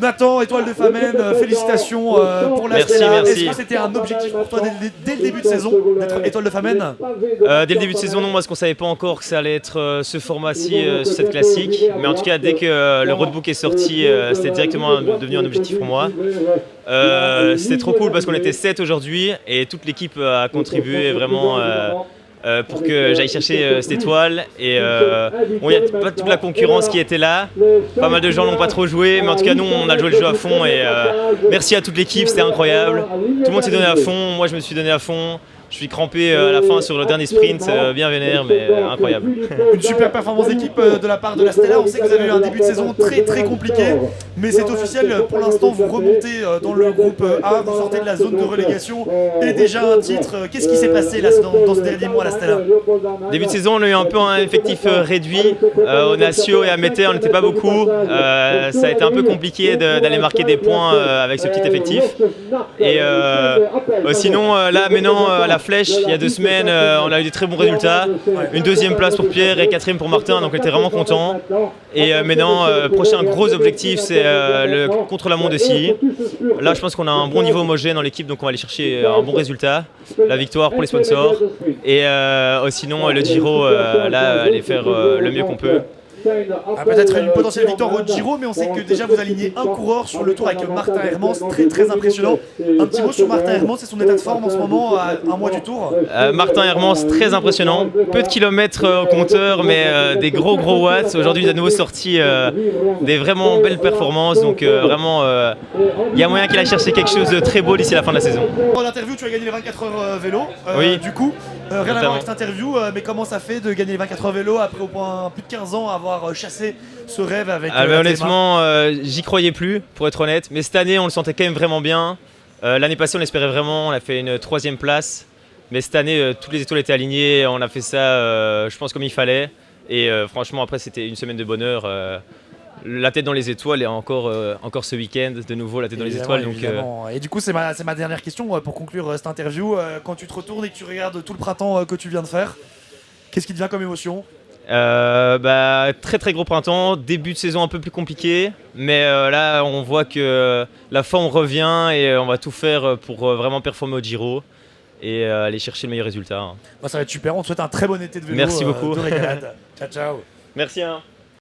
Nathan, étoile de Famenne, félicitations pour la Merci, Stella. merci. Est-ce que c'était un objectif pour toi dès le début de saison d'être étoile de Famenne? Dès le début de saison, non, parce qu'on savait pas encore que ça allait être ce format-ci sur cette classique. Mais en tout cas, dès que le roadbook est sorti, c'était directement devenu un objectif pour moi. C'était trop cool parce qu'on était 7 aujourd'hui et toute l'équipe a contribué vraiment pour que j'aille chercher cette étoile. Et bon, il n'y a pas toute la concurrence qui était là. Pas mal de gens n'ont pas trop joué, mais en tout cas, nous, on a joué le jeu à fond. Et merci à toute l'équipe, c'était incroyable. Tout le monde s'est donné à fond, moi je me suis donné à fond. Je suis crampé à la fin sur le dernier sprint, bien vénère, mais incroyable. Une super performance d'équipe de la part de la Stella. On sait que vous avez eu un début de saison très compliqué, mais c'est officiel. Pour l'instant, vous remontez dans le groupe A, vous sortez de la zone de relégation et déjà un titre. Qu'est-ce qui s'est passé là dans ce dernier mois à la Stella? Début de saison, on a eu un peu un effectif réduit. Au Natio et à Mété, on n'était pas beaucoup. Ça a été un peu compliqué d'aller marquer des points avec ce petit effectif. Et sinon, là maintenant, à la Flèche, il y a 2 semaines, on a eu des très bons résultats. Une 2e place pour Pierre et 4e pour Martin, donc on était vraiment contents. Et maintenant, prochain gros objectif, c'est le contre-la-montre de Silly. Là, je pense qu'on a un bon niveau homogène dans l'équipe, donc on va aller chercher un bon résultat, la victoire pour les sponsors. Et sinon, le Giro, là, aller faire le mieux qu'on peut. Peut-être une potentielle victoire au Giro, mais on sait que déjà vous alignez un coureur sur le tour avec Martin Hermans, très impressionnant. Un petit mot sur Martin Hermans et son état de forme en ce moment à un mois du tour. Martin Hermans, très impressionnant. Peu de kilomètres au compteur, mais des gros watts. Aujourd'hui, il a de nouveau sorti des vraiment belles performances. Donc vraiment, il y a moyen qu'il aille chercher quelque chose de très beau d'ici la fin de la saison. Dans l'interview, tu as gagné les 24 heures vélo. Oui. Du coup, rien à voir avec cette interview, mais comment ça fait de gagner les 24 heures vélo après au point plus de 15 ans avoir chassé ce rêve avec honnêtement, j'y croyais plus, pour être honnête. Mais cette année, on le sentait quand même vraiment bien. L'année passée, on l'espérait vraiment. On a fait une 3e place. Mais cette année, toutes les étoiles étaient alignées. On a fait ça, je pense, comme il fallait. Et franchement, après, c'était une semaine de bonheur. La tête dans les étoiles et encore ce week-end, de nouveau la tête dans les étoiles. Donc, Et du coup, c'est ma dernière question pour conclure cette interview. Quand tu te retournes et que tu regardes tout le printemps que tu viens de faire, qu'est-ce qui te vient comme émotion? Très gros printemps, début de saison un peu plus compliqué, mais là on voit que la forme revient et on va tout faire pour vraiment performer au Giro et aller chercher le meilleur résultat. Ça va être super, on te souhaite un très bon été de vélo. Merci beaucoup. De régalade. Ciao. Merci.